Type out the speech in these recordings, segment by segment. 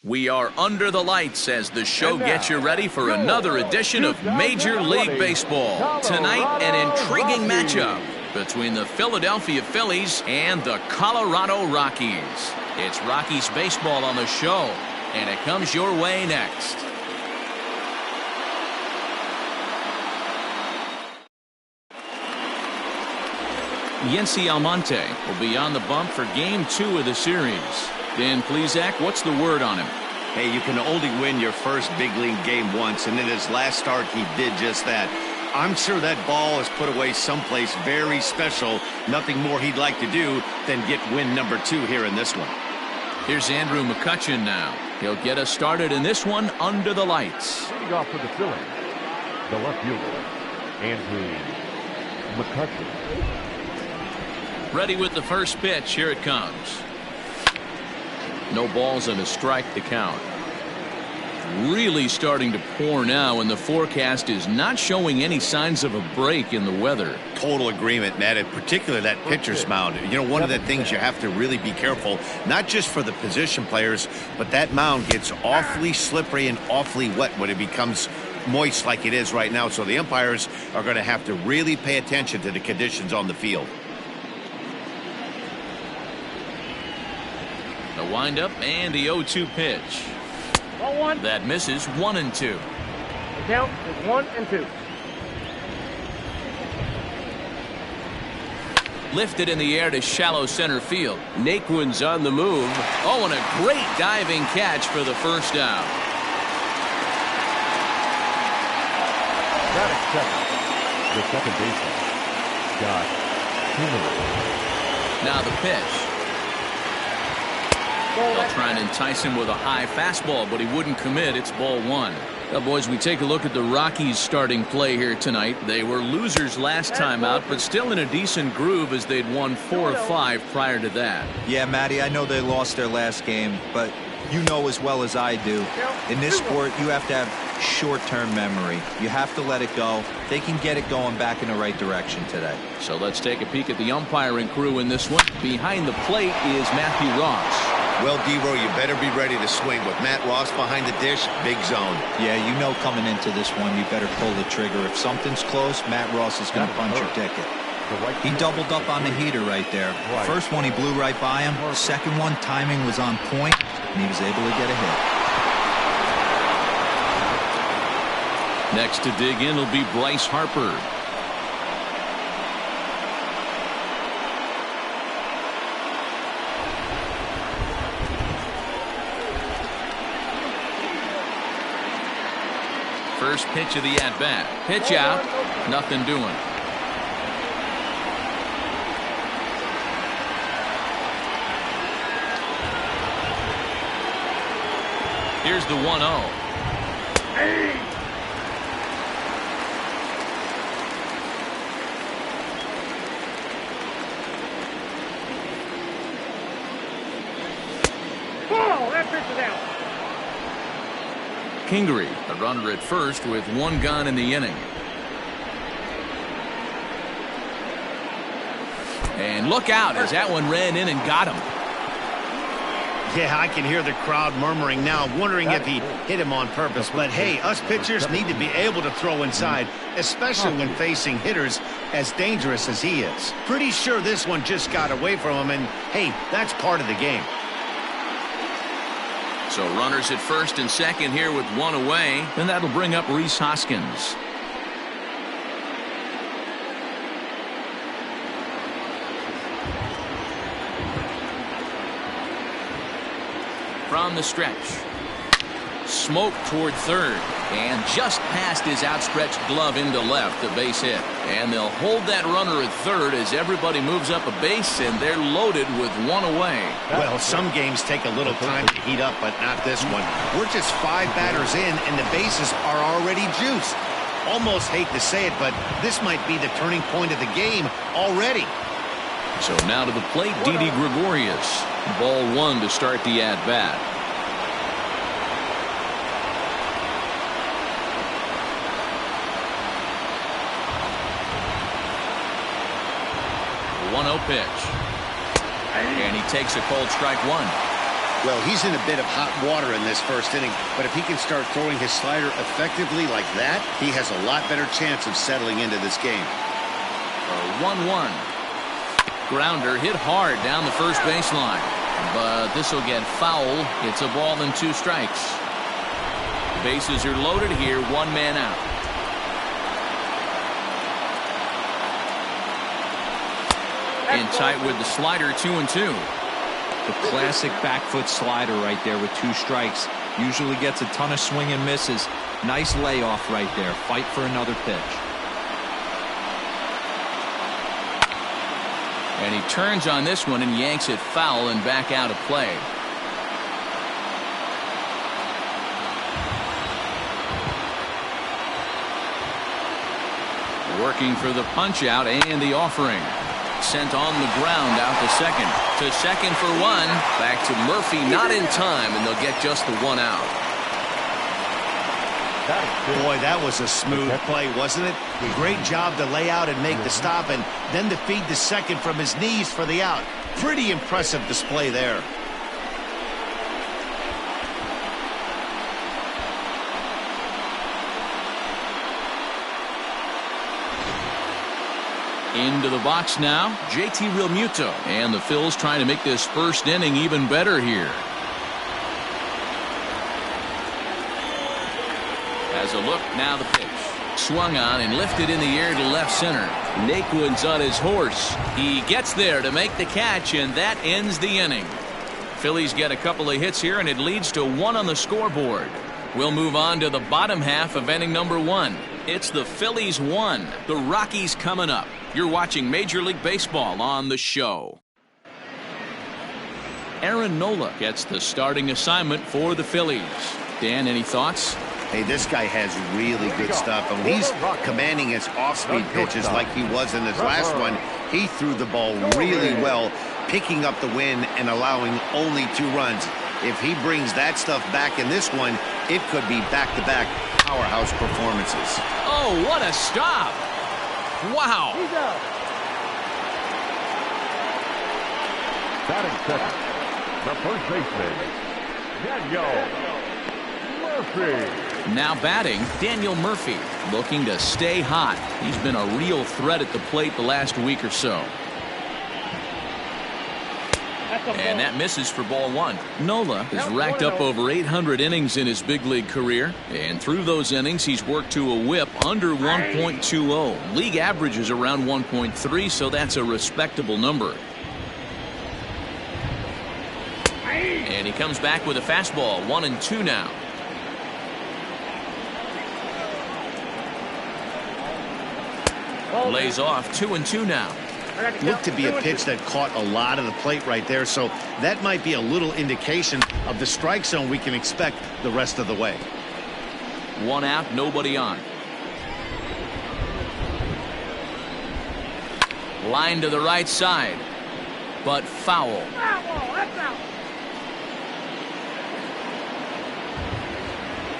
We are under the lights as the show gets you ready for another edition of Major League Baseball. Tonight, an intriguing matchup between the Philadelphia Phillies and the Colorado Rockies. It's Rockies baseball on the show, and it comes your way next. Yency Almonte will be on the bump for Game 2 of the series. Dan Plesac, what's the word on him? Hey, you can only win your first big league game once, and in his last start, he did just that. I'm sure that ball is put away someplace very special. Nothing more he'd like to do than get win number 2 here in this one. Here's Andrew Mccutcheon now. He'll get us started in this one under the lights. Leading off for the Phillies, the left fielder, Andrew Mccutchen. Ready with the first pitch. Here it comes. No balls and a strike to count. Really starting to pour now, and the forecast is not showing any signs of a break in the weather. Total agreement, Matt, and particularly that pitcher's mound. You know, one of the things you have to really be careful, not just for the position players, but that mound gets awfully slippery and awfully wet when it becomes moist like it is right now. So the umpires are going to have to really pay attention to the conditions on the field. The windup and the 0-2 pitch. That misses. 1-2. The count is 1-2. Lifted in the air to shallow center field. Naquin's on the move. Oh, and a great diving catch for the first out. Batting second, the second baseman, Scott Kingery. Now the pitch. They'll try and entice him with a high fastball, but he wouldn't commit. It's ball 1. Now, boys, we take a look at the Rockies' starting play here tonight. They were losers last time out, but still in a decent groove as they'd won 4 of 5 prior to that. Yeah, Matty, I know they lost their last game, but you know as well as I do, in this sport, you have to have short-term memory. You have to let it go. They can get it going back in the right direction today. So let's take a peek at the umpiring crew in this one. Behind the plate is Matthew Ross. Well, D-Row, you better be ready to swing. With Matt Ross behind the dish, big zone. Yeah, you know coming into this one, you better pull the trigger. If something's close, Matt Ross is going to punch your ticket. He doubled up on the heater right there. First one, he blew right by him. Second one, timing was on point, and he was able to get a hit. Next to dig in will be Bryce Harper. First pitch of the at-bat. Pitch out. Nothing doing. Here's the 1-0. That pitch is out. Kingery, a runner at first with 1 gone in the inning. And look out as that one ran in and got him. Yeah, I can hear the crowd murmuring now, wondering if he hit him on purpose. But hey, us pitchers need to be able to throw inside, especially when facing hitters as dangerous as he is. Pretty sure this one just got away from him, and hey, that's part of the game. So runners at first and second here with 1 away, and that'll bring up Rhys Hoskins. From the stretch. Smoke toward third, and just past his outstretched glove into left, the base hit. And they'll hold that runner at third as everybody moves up a base, and they're loaded with 1 away. Well, some games take a little time to heat up, but not this one. We're just 5 batters in, and the bases are already juiced. Almost hate to say it, but this might be the turning point of the game already. So now to the plate, Didi Gregorius. Ball 1 to start the at-bat. 1-0 pitch. And he takes a cold strike 1. Well, he's in a bit of hot water in this first inning, but if he can start throwing his slider effectively like that, he has a lot better chance of settling into this game. 1-1. Grounder hit hard down the first baseline, but this will get foul. It's a ball and 2 strikes. Bases are loaded here, 1 man out. In tight with the slider, 2-2. The classic back foot slider right there with 2 strikes. Usually gets a ton of swing and misses. Nice layoff right there. Fight for another pitch. And he turns on this one and yanks it foul and back out of play. Working for the punch out and the offering. Sent on the ground out to second. To second for 1. Back to Murphy, not in time, and they'll get just the 1 out. Boy, that was a smooth play, wasn't it? Great job to lay out and make the stop, and then to feed the second from his knees for the out. Pretty impressive display there. Into the box now, JT Realmuto. And the Phils trying to make this first inning even better here. As a look, now the pitch. Swung on and lifted in the air to left center. Naquin's on his horse. He gets there to make the catch, and that ends the inning. Phillies get a couple of hits here, and it leads to 1 on the scoreboard. We'll move on to the bottom half of inning number 1. It's the Phillies 1, the Rockies coming up. You're watching Major League Baseball on the show. Aaron Nola gets the starting assignment for the Phillies. Dan, any thoughts? Hey, this guy has really good stuff. And he's commanding his off-speed pitches like he was in his last one. He threw the ball really well, picking up the win and allowing only 2 runs. If he brings that stuff back in this one, it could be back-to-back powerhouse performances. Oh, what a stop! Wow! He's out. Batting second, the first baseman, Daniel Murphy. Now batting, Daniel Murphy, looking to stay hot. He's been a real threat at the plate the last week or so. And that misses for ball 1. Nola has racked up over 800 innings in his big league career, and through those innings he's worked to a whip under 1.20. League average is around 1.3, so that's a respectable number. And he comes back with a fastball, 1-2 now. Lays off, 2-2 now. Looked to be a pitch that caught a lot of the plate right there, so that might be a little indication of the strike zone we can expect the rest of the way. 1 out, nobody on. Line to the right side, but foul.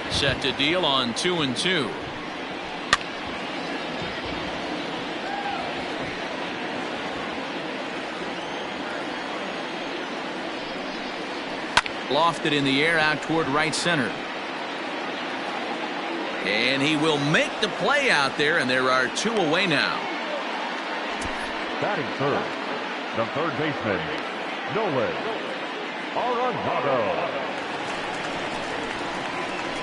Set to deal on 2-2. Lofted in the air out toward right center. And he will make the play out there, and there are 2 away now. Batting third, the third baseman, Nolan Arenado.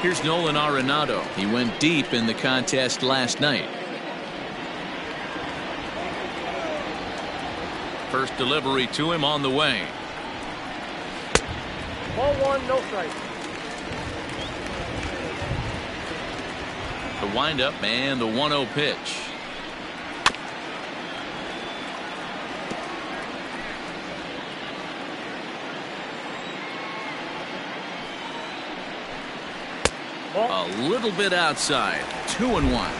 Here's Nolan Arenado. He went deep in the contest last night. First delivery to him on the way. Ball 1, no strike. The windup and the 1-0 pitch. A little bit outside. 2-1.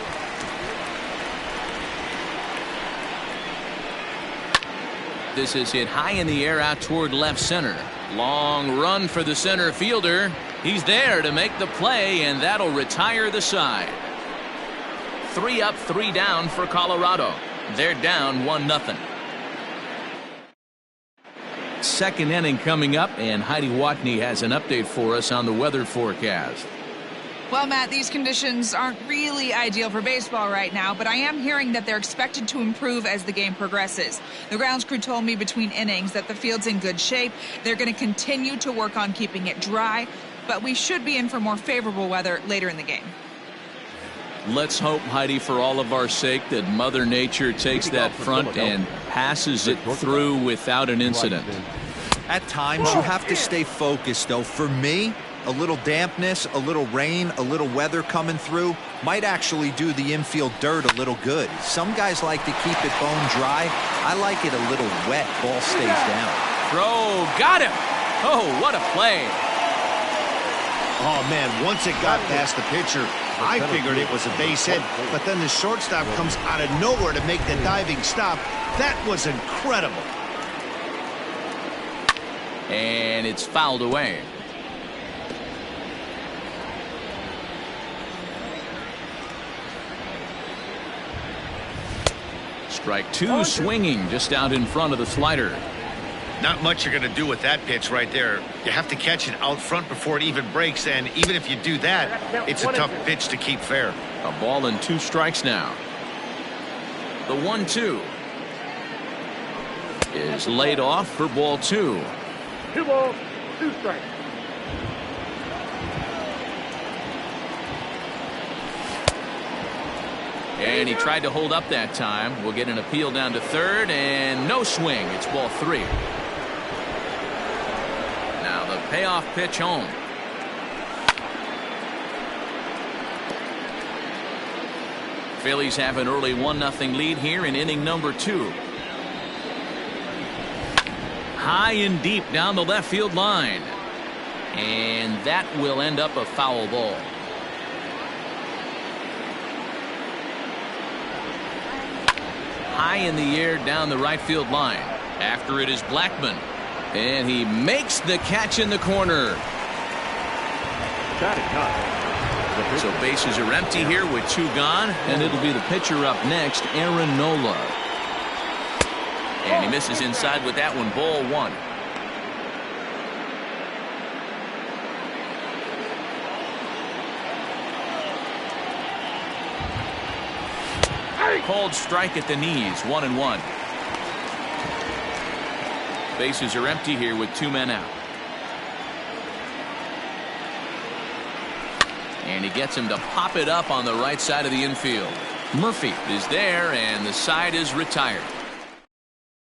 This is hit high in the air out toward left center. Long run for the center fielder. He's there to make the play, and that'll retire the side. 3 up, 3 down for Colorado. They're down 1-0. second inning coming up, and Heidi Watney has an update for us on the weather forecast. Well, Matt, these conditions aren't really ideal for baseball right now, but I am hearing that they're expected to improve as the game progresses. The grounds crew told me between innings that the field's in good shape. They're going to continue to work on keeping it dry, but we should be in for more favorable weather later in the game. Let's hope, Heidi, for all of our sake, that Mother Nature takes that front and passes it through without an incident. At times, you have to stay focused, though. For me, a little dampness, a little rain, a little weather coming through might actually do the infield dirt a little good. Some guys like to keep it bone dry. I like it a little wet. Ball stays down. Throw, got him. Oh, what a play. Oh, man, once it got past the pitcher, I figured it was a base hit, but then the shortstop comes out of nowhere to make the diving stop. That was incredible. And it's fouled away. Strike two, swinging just out in front of the slider. Not much you're going to do with that pitch right there. You have to catch it out front before it even breaks, and even if you do that, it's a tough pitch to keep fair. A ball and 2 strikes now. The 1-2 is laid off for ball 2. 2 balls, 2 strikes. And he tried to hold up that time. We'll get an appeal down to third, and no swing. It's ball 3. Now the payoff pitch home. Phillies have an early 1-0 lead here in inning number 2. High and deep down the left field line. And that will end up a foul ball. High in the air down the right field line. After it is Blackman. And he makes the catch in the corner. So bases are empty here with 2 gone. And it'll be the pitcher up next, Aaron Nola. And he misses inside with that one. Ball 1. Called strike at the knees. 1-1. Bases are empty here with 2 men out. And he gets him to pop it up on the right side of the infield. Murphy is there, and the side is retired.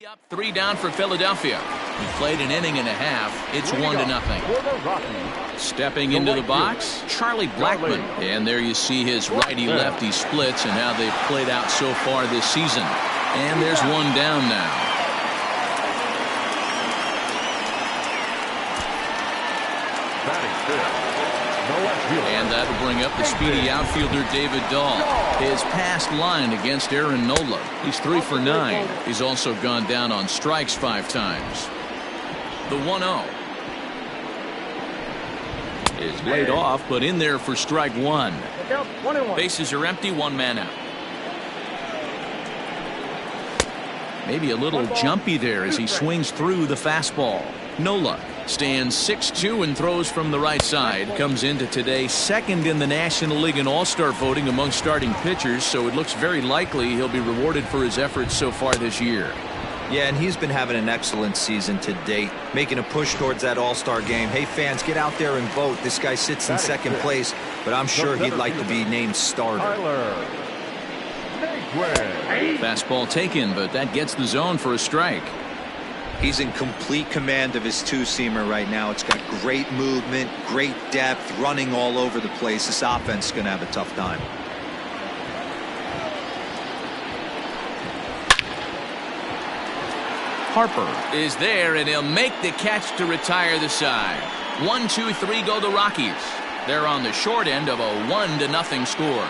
Up 3 down for Philadelphia. He played an inning and a half. It's 1-0. Stepping into the box, Charlie Blackman. And there you see his righty-lefty splits and how they've played out so far this season. And there's 1 down now. And that'll bring up the speedy outfielder David Dahl. His past line against Aaron Nola. He's 3 for 9. He's also gone down on strikes 5 times. The 1-0 is laid off, but in there for strike 1. Bases are empty, 1 man out. Maybe a little jumpy there as he swings through the fastball. Nola stands 6'2" and throws from the right side. Comes into today second in the National League in All-Star voting among starting pitchers, so it looks very likely he'll be rewarded for his efforts so far this year. Yeah, and he's been having an excellent season to date, making a push towards that All-Star game. Hey, fans, get out there and vote. This guy sits in second place, but I'm sure he'd like to be named starter. Fastball taken, but that gets the zone for a strike. He's in complete command of his 2-seamer right now. It's got great movement, great depth, running all over the place. This offense is going to have a tough time. Harper is there, and he'll make the catch to retire the side. 1, 2, 3 go the Rockies. They're on the short end of a 1-0 score.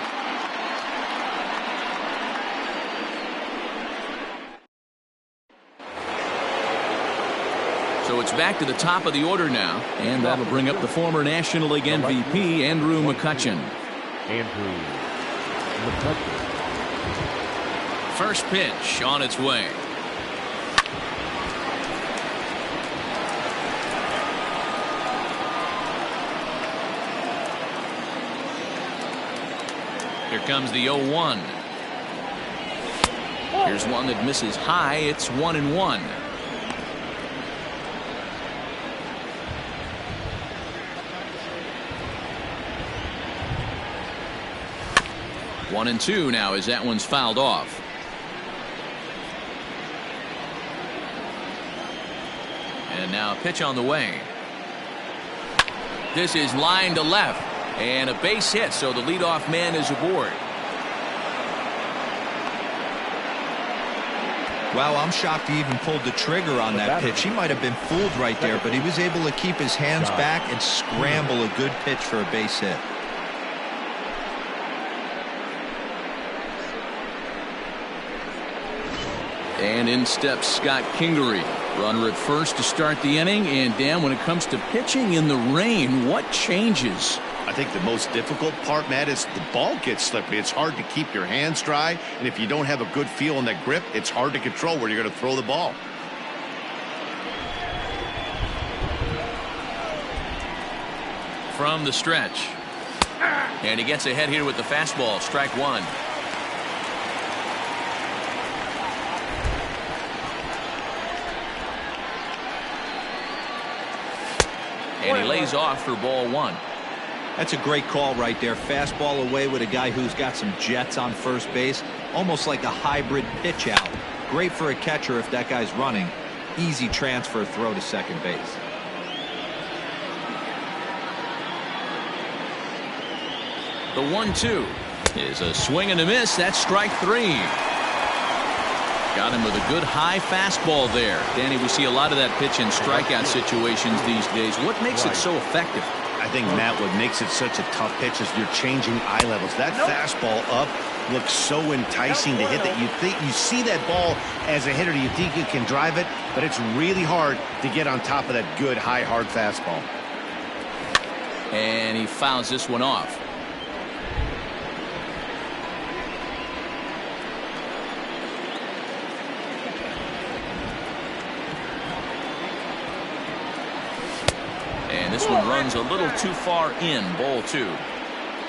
So it's back to the top of the order now, and that'll bring up the former National League MVP, Andrew Mccutcheon. First pitch on its way. comes the 0-1. Here's one that misses high. It's 1-1. 1-2 now as that one's fouled off. And now a pitch on the way. This is line to left. And a base hit, so the leadoff man is aboard. Wow, I'm shocked he even pulled the trigger on that pitch. He might have been fooled right there, but he was able to keep his hands back and scramble a good pitch for a base hit. And in steps Scott Kingery. Runner at first to start the inning. And Dan, when it comes to pitching in the rain, what changes? I think the most difficult part, Matt, is the ball gets slippery. It's hard to keep your hands dry, and if you don't have a good feel on that grip, it's hard to control where you're going to throw the ball. From the stretch. And he gets ahead here with the fastball. Strike one. And he lays off for ball one. That's a great call right there. Fastball away with a guy who's got some jets on first base. Almost like a hybrid pitch out. Great for a catcher if that guy's running. Easy transfer throw to second base. The 1-2 is a swing and a miss. That's strike three. Got him with a good high fastball there. Danny, we see a lot of that pitch in strikeout situations these days. What makes it so effective? I think, Matt, what makes it such a tough pitch is you're changing eye levels. That fastball up looks so enticing to hit that you think you see that ball as a hitter, you think you can drive it, but it's really hard to get on top of that good high hard fastball. And he fouls this one off. And this one runs a little too far in. Ball two.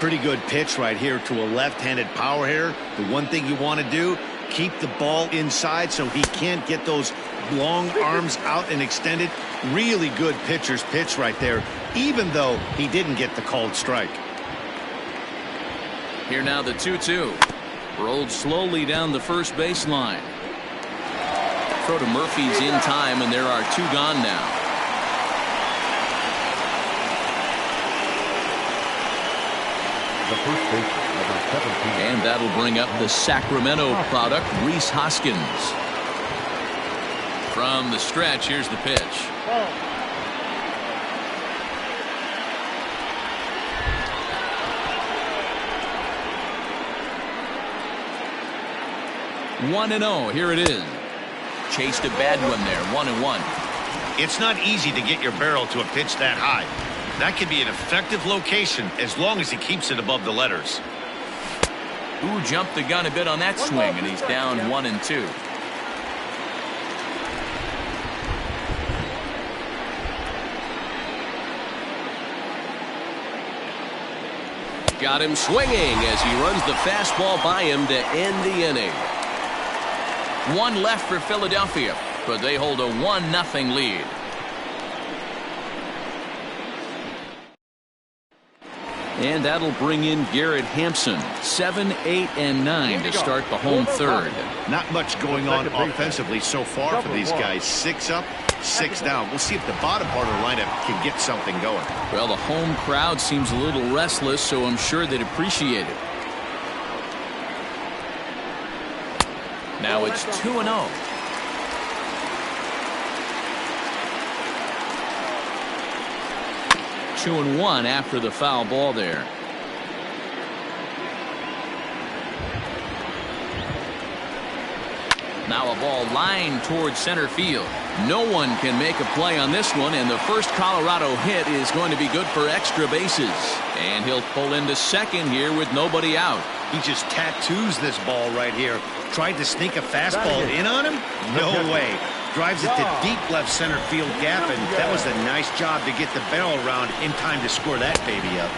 Pretty good pitch right here to a left-handed power hitter. The one thing you want to do, keep the ball inside so he can't get those long arms out and extended. Really good pitcher's pitch right there, even though he didn't get the called strike. Here now the 2-2. Rolled slowly down the first baseline. Throw to Murphy's in time, and there are two gone now. The first baseman, number 17. And that'll bring up the Sacramento product, Rhys Hoskins. From the stretch, here's the pitch. 1-0. Here it is. Chased a bad one there. 1-1. It's not easy to get your barrel to a pitch that high. That could be an effective location as long as he keeps it above the letters. Ooh, jumped the gun a bit on that swing, and he's down 1-2. Got him swinging as he runs the fastball by him to end the inning. One left for Philadelphia, but they hold a 1-0 lead. And that'll bring in Garrett Hampson. 7, 8, and 9 to start the home third. Not much going on offensively so far for these guys. 6 up, 6 down. We'll see if the bottom part of the lineup can get something going. Well, the home crowd seems a little restless, so I'm sure they'd appreciate it. Now it's 2-0. Two and 1 after the foul ball there. Now a ball lined towards center field. No one can make a play on this one, and the first Colorado hit is going to be good for extra bases. And he'll pull into second here with nobody out. He just tattoos this ball right here. Tried to sneak a fastball in on him? No way. Drives it to deep left center field gap, and that was a nice job to get the barrel around in time to score that baby up.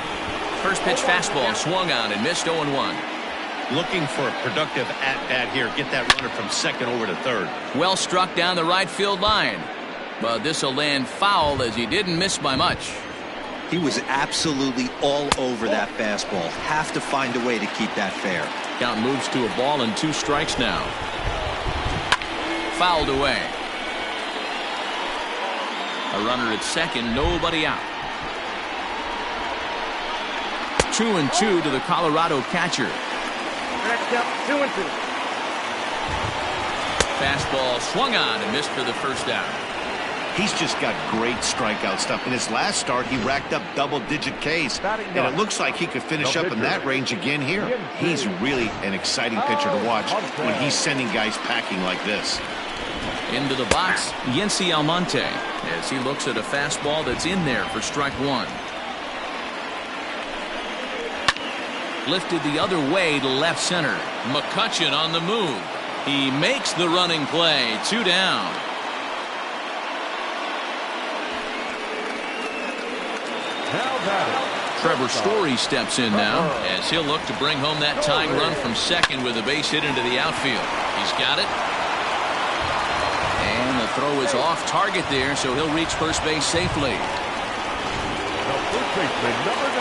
First pitch fastball swung on and missed 0-1. Looking for a productive at-bat here. Get that runner from second over to third. Well struck down the right field line. But this will land foul as he didn't miss by much. He was absolutely all over that fastball. Have to find a way to keep that fair. Count moves to a ball and 2 strikes now. Fouled away. A runner at second, nobody out. 2-2 to the Colorado catcher. Next up, 2-2. Fastball swung on and missed for the first down. He's just got great strikeout stuff. In his last start, he racked up double-digit Ks, and it looks like he could finish up in that range again here. He's really an exciting pitcher to watch when he's sending guys packing like this. Into the box, Yency Almonte, as he looks at a fastball that's in there for strike 1. Lifted the other way to left center. Mccutcheon on the move. He makes the running play. 2 down. Trevor Story steps in now as he'll look to bring home that tying run from second with a base hit into the outfield. He's got it. And the throw is off target there, so he'll reach first base safely.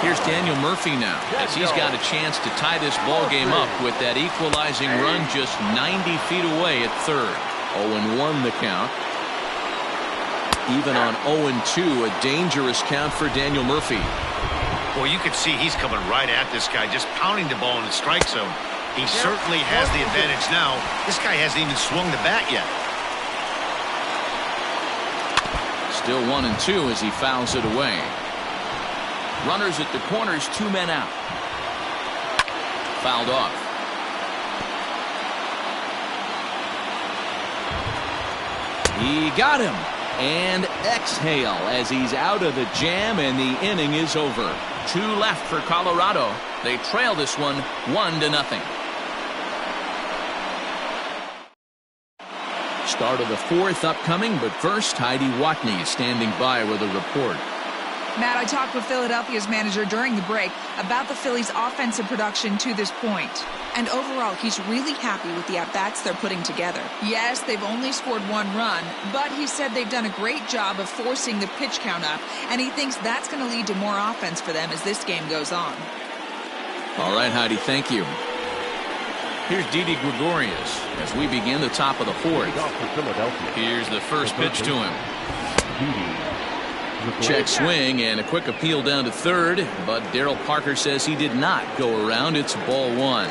Here's Daniel Murphy now as he's got a chance to tie this ball game up with that equalizing run just 90 feet away at third. 0-1 the count. Even on 0-2, a dangerous count for Daniel Murphy. Well, you can see he's coming right at this guy, just pounding the ball in the strike zone. He certainly has the advantage now. This guy hasn't even swung the bat yet. Still 1-2 as he fouls it away. Runners at the corners, 2 men out. Fouled off. He got him. And exhale as he's out of the jam, and the inning is over. 2 left for Colorado. They trail this one 1-0. Start of the 4th upcoming, but first Heidi Watney standing by with a report. Matt, I talked with Philadelphia's manager during the break about the Phillies' offensive production to this point. And overall, he's really happy with the at-bats they're putting together. Yes, they've only scored 1 run, but he said they've done a great job of forcing the pitch count up, and he thinks that's going to lead to more offense for them as this game goes on. All right, Heidi, thank you. Here's Didi Gregorius as we begin the top of the 4th. Here's the first pitch to him. Check swing and a quick appeal down to third, but Darryl Parker says he did not go around. It's ball 1.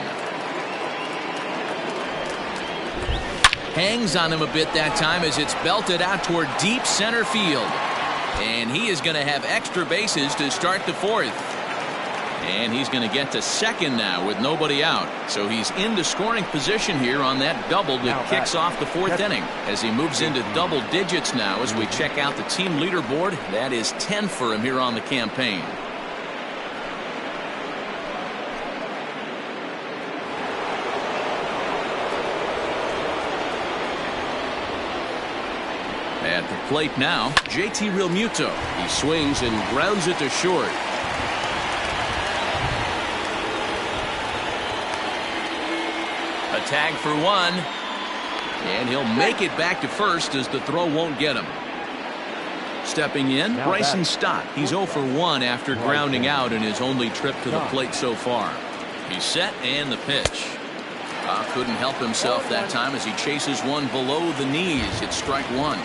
Hangs on him a bit that time as it's belted out toward deep center field. And he is going to have extra bases to start the 4th. And he's going to get to second now with nobody out. So he's into scoring position here on that double that kicks off the 4th inning. As he moves into double digits now as we check out the team leaderboard. That is 10 for him here on the campaign. At the plate now, JT Realmuto. He swings and grounds it to short. A tag for 1. And he'll make it back to first as the throw won't get him. Stepping in, Bryson Stott. He's 0 for 1 after grounding out in his only trip to the plate so far. He's set and the pitch. Couldn't help himself that time as he chases one below the knees. It's strike 1.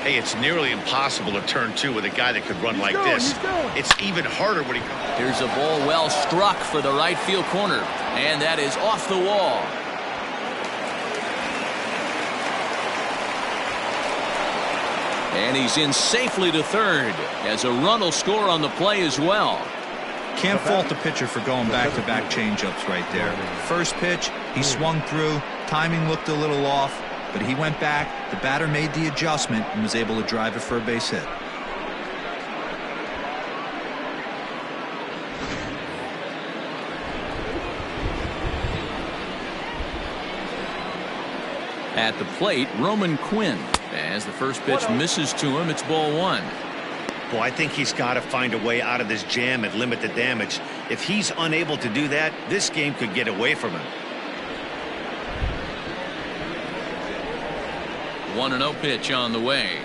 Hey, it's nearly impossible to turn 2 with a guy that could run like this. It's even harder when he comes. Here's a ball well struck for the right field corner. And that is off the wall. And he's in safely to third as a run will score on the play as well. Can't fault the pitcher for going back-to-back changeups right there. First pitch, he swung through. Timing looked a little off, but he went back. The batter made the adjustment and was able to drive it for a base hit. At the plate, Roman Quinn. As the first pitch misses to him, it's ball 1. Well, I think he's got to find a way out of this jam and limit the damage. If he's unable to do that, this game could get away from him. 1-0 pitch on the way.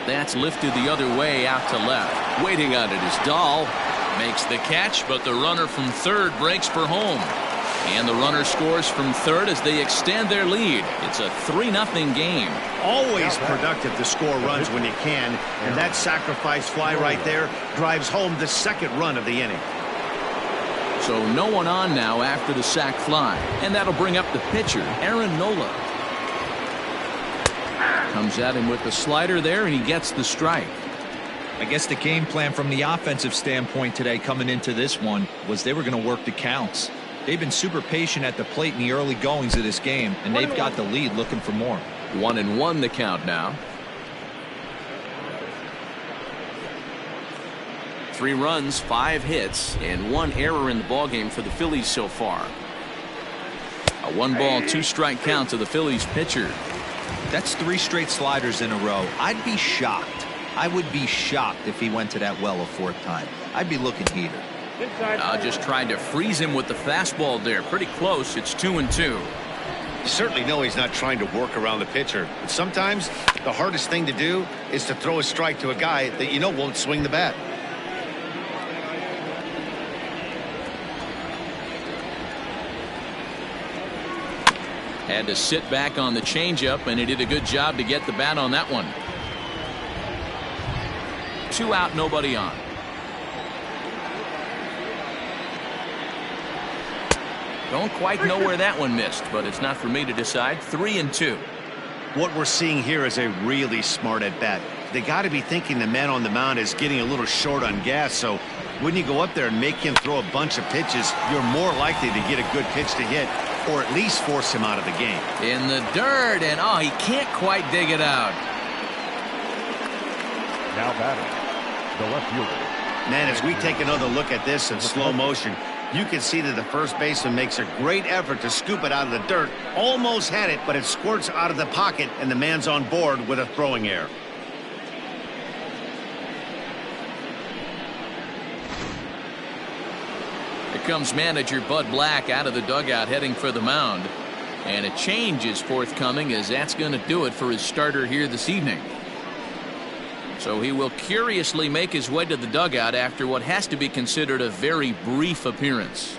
That's lifted the other way out to left. Waiting on it is Dahl. Makes the catch, but the runner from third breaks for home. And the runner scores from third as they extend their lead. It's a 3-0 game. Always productive to score runs when you can, and that sacrifice fly right there drives home the second run of the inning. So no one on now after the sac fly, and that'll bring up the pitcher, Nola. Comes at him with the slider there, and he gets the strike. I guess the game plan from the offensive standpoint today coming into this one was they were going to work the counts. They've been super patient at the plate in the early goings of this game, and they've got the lead looking for more. 1-1 the count now. 3 runs, 5 hits, and 1 error in the ballgame for the Phillies so far. A 1-ball, 2-strike count to the Phillies pitcher. That's 3 straight sliders in a row. I'd be shocked. I would be shocked if he went to that well a 4th time. I'd be looking heater. Just trying to freeze him with the fastball there. Pretty close. It's 2-2. You certainly know he's not trying to work around the pitcher. But sometimes the hardest thing to do is to throw a strike to a guy that you know won't swing the bat. Had to sit back on the changeup, and he did a good job to get the bat on that one. 2 out, nobody on. Don't quite know where that one missed, but it's not for me to decide. 3-2. What we're seeing here is a really smart at bat. They got to be thinking the man on the mound is getting a little short on gas, so when you go up there and make him throw a bunch of pitches, you're more likely to get a good pitch to hit, or at least force him out of the game. In the dirt, and oh, he can't quite dig it out. Now batting, the left fielder. Man, as we take another look at this in slow motion, you can see that the first baseman makes a great effort to scoop it out of the dirt. Almost had it, but it squirts out of the pocket, and the man's on board with a throwing error. Here comes manager Bud Black out of the dugout heading for the mound. And a change is forthcoming, as that's going to do it for his starter here this evening. So he will curiously make his way to the dugout after what has to be considered a very brief appearance.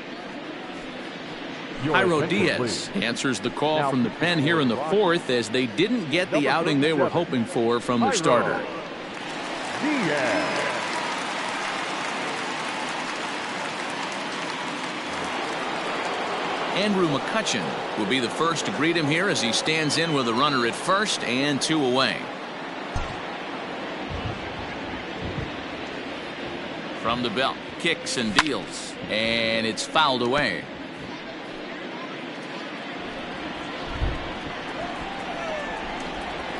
Jairo Diaz answers the call from the pen here in the 4th, as they didn't get the outing they were hoping for from the starter. Andrew Mccutcheon will be the first to greet him here as he stands in with a runner at first and 2 away. From the belt, kicks and deals, and it's fouled away.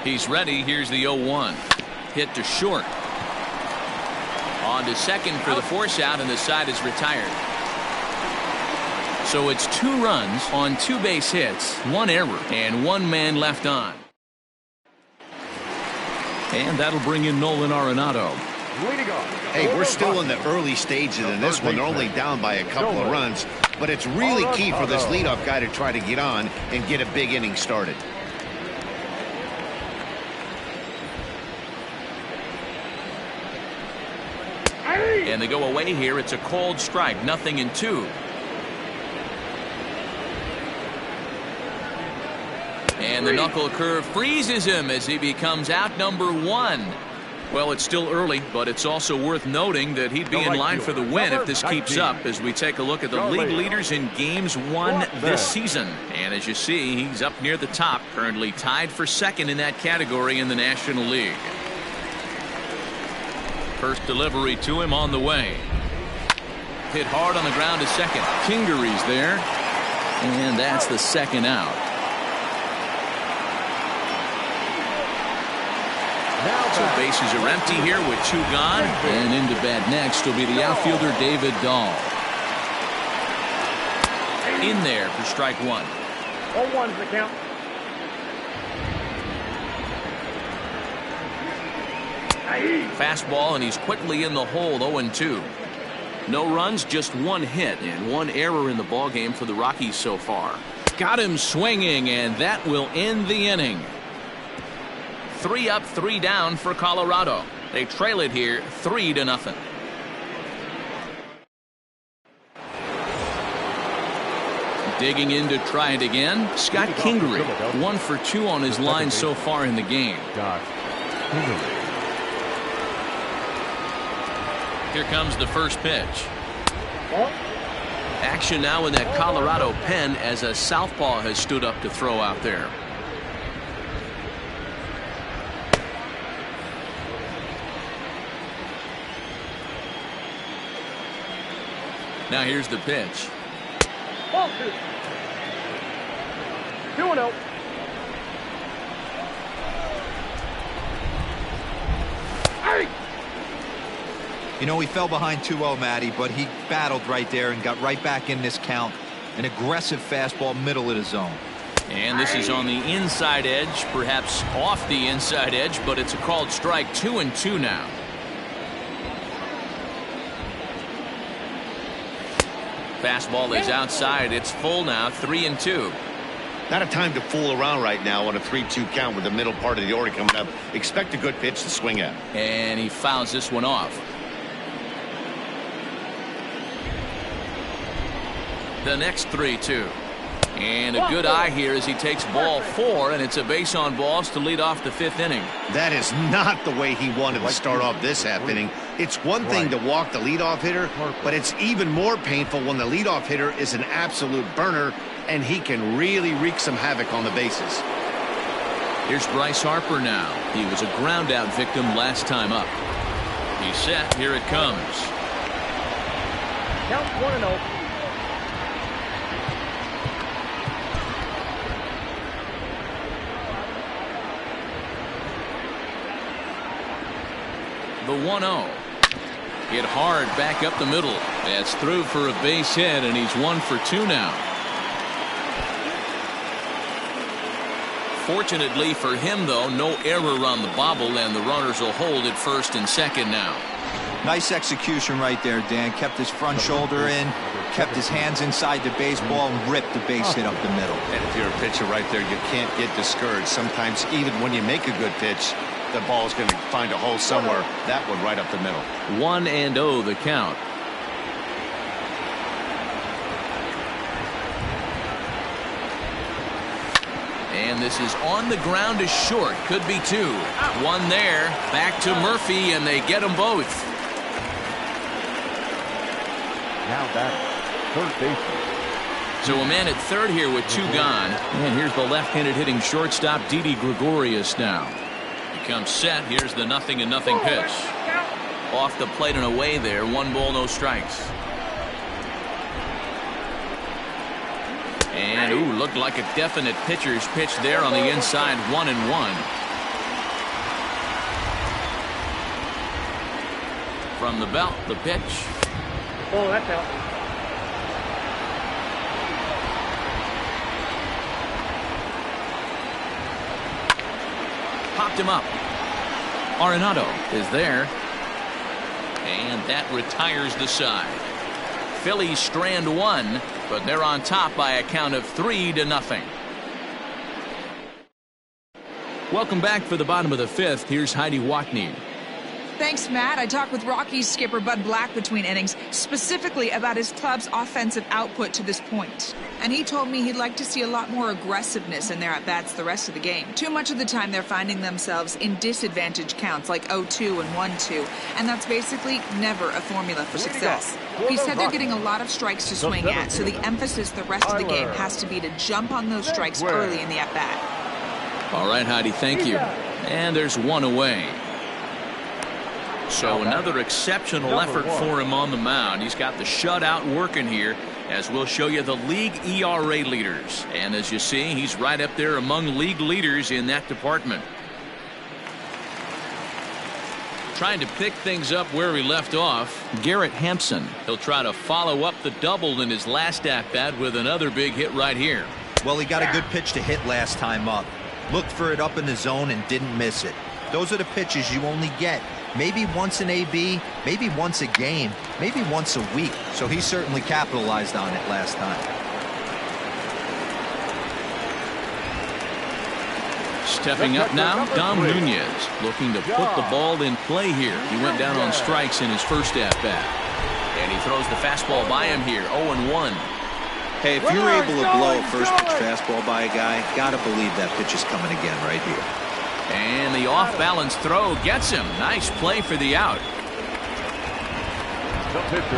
He's ready. Here's the 0-1. Hit to short. On to second for the force out, and the side is retired. So it's 2 runs on 2 base hits, 1 error, and 1 man left on. And that'll bring in Nolan Arenado. Hey, we're still in the early stages in this one. They're only down by a couple of runs, but it's really key for this leadoff guy to try to get on and get a big inning started. And they go away here. It's a cold strike, 0-2. And the knuckle curve freezes him as he becomes out number 1. Well, it's still early, but it's also worth noting that he'd be in line for the win if this keeps up, as we take a look at the league leaders in games won this season. And as you see, he's up near the top, currently tied for second in that category in the National League. First delivery to him on the way. Hit hard on the ground to second. Kingery's there, and that's the second out. So bases are empty here with 2 gone. And into bat next will be the outfielder David Dahl. In there for strike 1. 0-1's the count. Fastball, and he's quickly in the hole. 0-2. No runs, just 1 hit and 1 error in the ballgame for the Rockies so far. Got him swinging, and that will end the inning. 3 up, 3 down for Colorado. They trail it here 3-0. Digging in to try it again, Scott Kingery, 1 for 2 on his line so far in the game. Here comes the first pitch. Action now in that Colorado pen as a southpaw has stood up to throw out there. Now here's the pitch. 2-0. You know, he fell behind 2-0, Matty, but he battled right there and got right back in this count. An aggressive fastball, middle of the zone. And this is on the inside edge, perhaps off the inside edge, but it's a called strike. 2-2 now. Fastball is outside. It's full now. 3-2. Not a time to fool around right now on a 3-2 count with the middle part of the order coming up. Expect a good pitch to swing at. And he fouls this one off. The next 3-2. And a good eye here as he takes ball 4, and it's a base on balls to lead off the 5th inning. That is not the way he wanted to start off this half inning. It's one thing to walk the leadoff hitter, but it's even more painful when the leadoff hitter is an absolute burner, and he can really wreak some havoc on the bases. Here's Bryce Harper now. He was a ground out victim last time up. He's set. Here it comes. Count 1-0. The 1-0. Hit hard back up the middle. That's through for a base hit, and he's 1 for 2 now. Fortunately for him, though, no error on the bobble, and the runners will hold at first and second now. Nice execution right there, Dan. Kept his front shoulder in, kept his hands inside the baseball, and ripped the base hit up the middle. And if you're a pitcher right there, you can't get discouraged. Sometimes even when you make a good pitch, the ball is going to find a hole somewhere. That one right up the middle. 1-0 the count. And this is on the ground is short. Could be 2. 1 there. Back to Murphy, and they get them both. Now back, third baseman. So a man at third here with 2 gone. And here's the left-handed hitting shortstop, Didi Gregorius now. He comes set. Here's the 0-0 pitch. Off the plate and away there. 1 ball, no strikes. And, ooh, looked like a definite pitcher's pitch there on the inside. 1-1. From the belt, the pitch. Oh, that's out. Popped him up. Arenado is there. And that retires the side. Phillies strand 1, but they're on top by a count of 3-0. Welcome back for the bottom of the 5th. Here's Heidi Watney. Thanks, Matt. I talked with Rockies skipper Bud Black between innings, specifically about his club's offensive output to this point. And he told me he'd like to see a lot more aggressiveness in their at-bats the rest of the game. Too much of the time they're finding themselves in disadvantage counts like 0-2 and 1-2, and that's basically never a formula for success. He said they're getting a lot of strikes to swing at, so the emphasis the rest of the game has to be to jump on those strikes early in the at-bat. All right, Heidi, thank you. And there's 1 away. So another exceptional effort for him on the mound. He's got the shutout working here, as we'll show you the league ERA leaders. And as you see, he's right up there among league leaders in that department. Trying to pick things up where he left off, Garrett Hampson. He'll try to follow up the double in his last at-bat with another big hit right here. Well, he got a good pitch to hit last time up. Looked for it up in the zone and didn't miss it. Those are the pitches you only get maybe once in AB, maybe once a game, maybe once a week. So he certainly capitalized on it last time. Stepping up now, Dom Nunez, looking to put the ball in play here. He went down on strikes in his first at-bat. And he throws the fastball by him here, 0-1. Hey, if you're able to blow a first pitch fastball by a guy, gotta believe that pitch is coming again right here. And the off-balance throw gets him. Nice play for the out.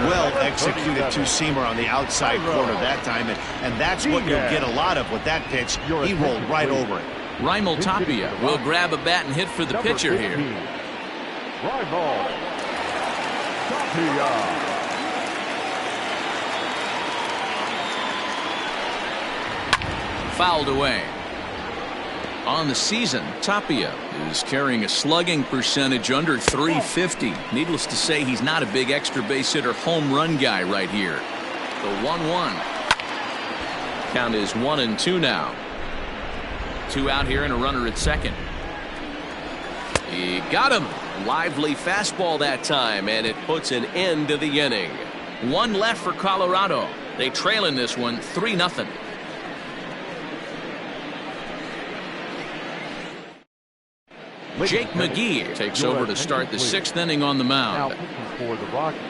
Well executed two-seamer on the outside corner that time, and that's what you'll get a lot of with that pitch. He rolled right over it. Raimel Tapia will grab a bat and hit for the pitcher here. Raimel Tapia. Fouled away. On the season, Tapia is carrying a slugging percentage under .350. Needless to say, he's not a big extra base hitter home run guy right here. The 1-1. Count is 1-2 now. 2 out here and a runner at second. He got him. Lively fastball that time, and it puts an end to the inning. 1 left for Colorado. They trail in this one 3-0. Jake McGee takes over to start the 6th inning on the mound. Now pitching for the Rockies,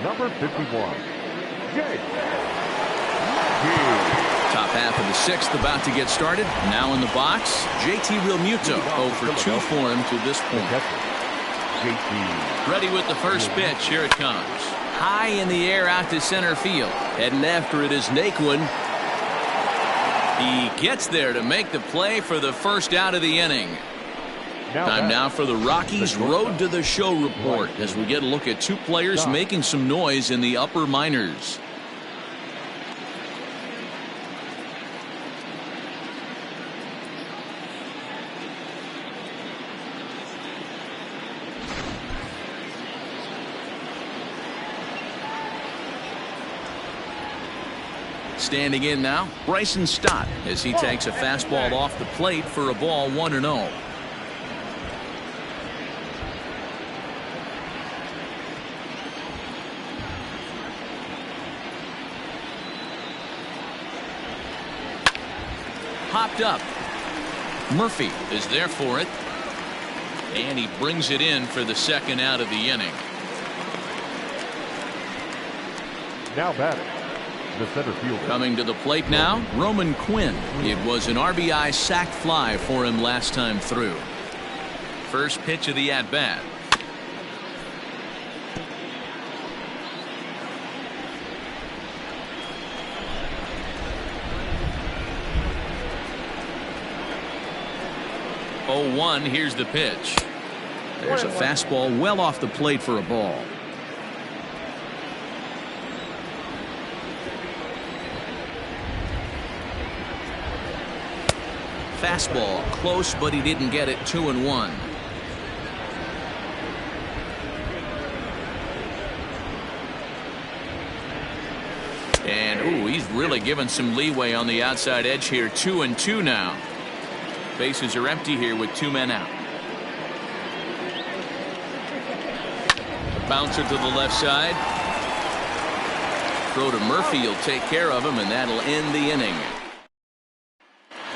number 51, Jake McGee. Top half of the 6th about to get started. Now in the box, JT Realmuto 0 for 2 for him to this point. Ready with the first pitch. Here it comes. High in the air out to center field. Heading after it is Naquin. He gets there to make the play for the first out of the inning. Time now for the Rockies Road to the Show report as we get a look at 2 players making some noise in the upper minors. Standing in now, Bryson Stott as he takes a fastball off the plate for a ball 1-0. Popped up. Murphy is there for it. And he brings it in for the 2nd out of the inning. Now batting, the center fielder. Coming to the plate now, Roman Quinn. It was an RBI sac fly for him last time through. First pitch of the at-bat. Oh, here's the pitch. There's a fastball well off the plate for a ball. Fastball close, but he didn't get it. 2-1. And ooh, he's really given some leeway on the outside edge here. 2-2 now. Bases are empty here with 2 men out. Bouncer to the left side. Throw to Murphy. He'll take care of him, and that'll end the inning.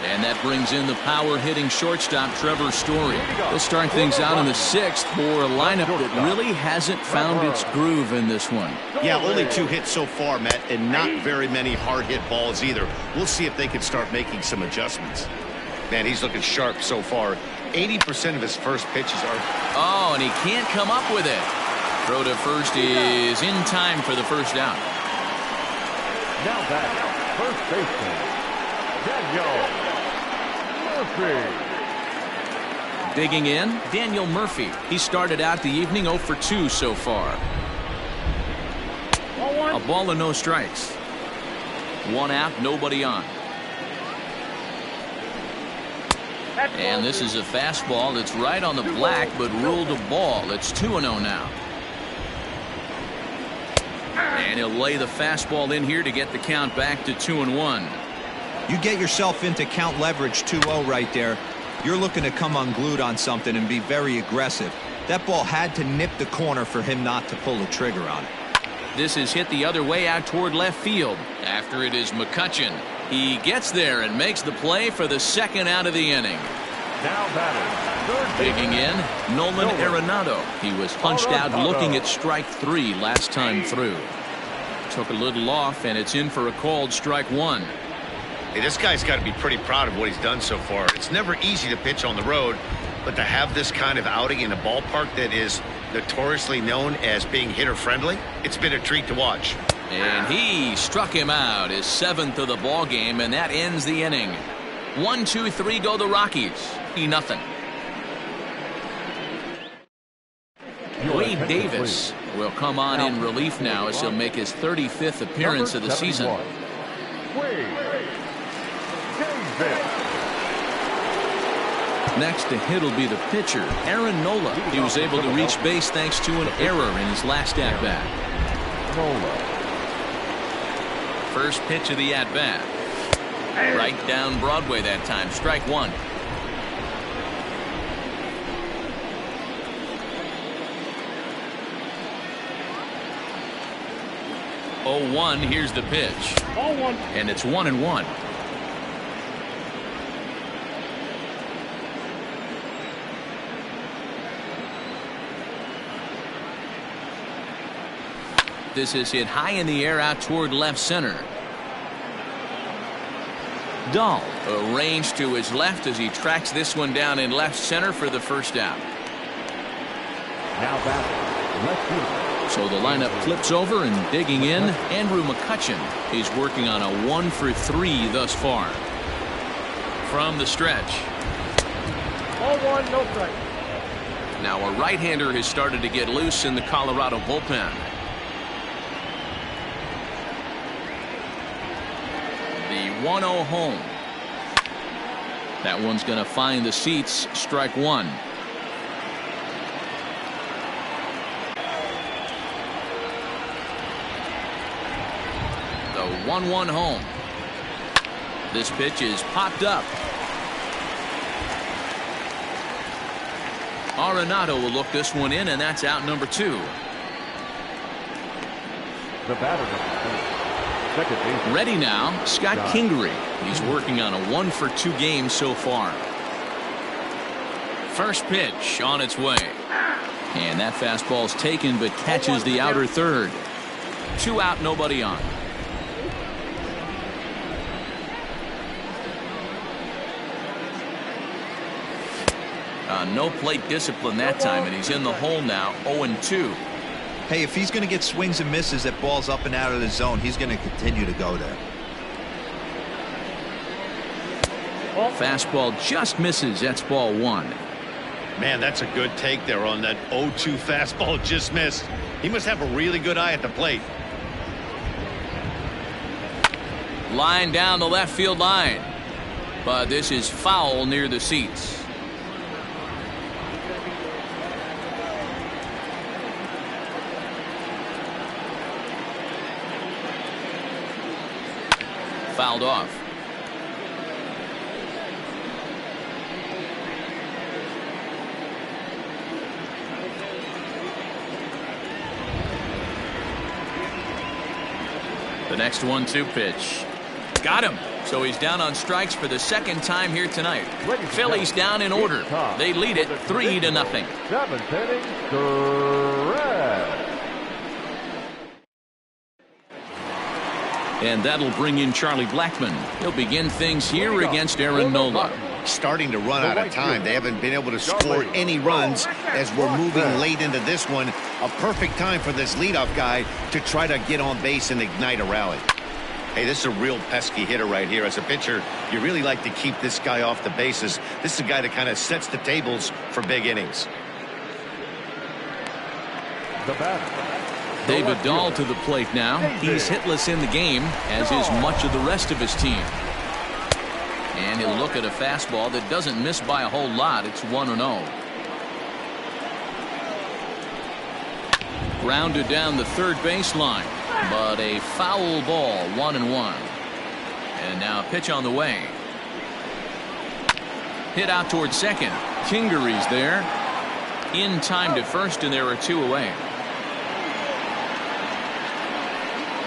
And that brings in the power-hitting shortstop, Trevor Story. He'll start things out in the 6th for a lineup that really hasn't found its groove in this one. Yeah, only 2 hits so far, Matt, and not very many hard-hit balls either. We'll see if they can start making some adjustments. Man, he's looking sharp so far. 80% of his first pitches are... Oh, and he can't come up with it. Throw to first is in time for the first out. Now back, first baseman, Daniel Murphy. Digging in, Daniel Murphy. He started out the evening 0 for 2 so far. A ball and no strikes. 1 out, nobody on. And this is a fastball that's right on the black, but ruled a ball. It's 2-0 now. And he'll lay the fastball in here to get the count back to 2-1. You get yourself into count leverage 2-0 right there. You're looking to come unglued on something and be very aggressive. That ball had to nip the corner for him not to pull the trigger on it. This is hit the other way out toward left field. After it is Mccutcheon. He gets there and makes the play for the second out of the inning. Now batting, Digging in, Nolan Arenado. He was punched out looking at strike 3 last time through. Took a little off, and it's in for a called strike 1. Hey, this guy's got to be pretty proud of what he's done so far. It's never easy to pitch on the road, but to have this kind of outing in a ballpark that is notoriously known as being hitter-friendly, it's been a treat to watch. And he struck him out, his 7th of the ball game, and that ends the inning. 1, 2, 3 go the Rockies. 0-0. Wade Davis will come on in relief now as he'll make his 35th appearance of the season. Wade Davis. Next to hit will be the pitcher, Nola. He was able to reach base thanks to an error in his last at-bat. Nola. First pitch of the at-bat. Right down Broadway that time. Strike 1. Oh, 1. Here's the pitch. Ball 1. And it's 1-1. This is hit high in the air out toward left center. Dahl arranged to his left as he tracks this one down in left center for the first out. Now batting, left field. So the lineup flips over, and digging in, Andrew Mccutcheon. He's working on a 1 for 3 thus far. From the stretch. Ball 1, no strike. Now a right-hander has started to get loose in the Colorado bullpen. The 1-0 home. That one's going to find the seats. Strike 1. The 1-1 home. This pitch is popped up. Arenado will look this one in, and that's out number 2. The batter. Second base. Ready now, Scott Kingery. He's working on a 1 for 2 game so far. First pitch on its way. And that fastball's taken but catches the outer third. 2 out, nobody on. No plate discipline that time, and he's in the hole now. 0-2. Hey, if he's going to get swings and misses at balls up and out of the zone, he's going to continue to go there. Fastball just misses. That's ball 1. Man, that's a good take there on that 0-2 fastball just missed. He must have a really good eye at the plate. Line down the left field line. But this is foul near the seats. Fouled off. The next 1-2 pitch. Got him. So he's down on strikes for the second time here tonight. Phillies down in order. They lead it 3-0. 7th inning, correct. And that'll bring in Charlie Blackmon. He'll begin things here against Aaron Nola. Starting to run out of time. They haven't been able to score any runs as we're moving late into this one. A perfect time for this leadoff guy to try to get on base and ignite a rally. Hey, this is a real pesky hitter right here. As a pitcher, you really like to keep this guy off the bases. This is a guy that kind of sets the tables for big innings. The batter. David Dahl to the plate now. He's hitless in the game, as is much of the rest of his team. And he'll look at a fastball that doesn't miss by a whole lot. It's 1-0. Grounded down the third baseline, but a foul ball, 1-1. And now a pitch on the way. Hit out towards second. Kingery's there. In time to first, and there are 2 away.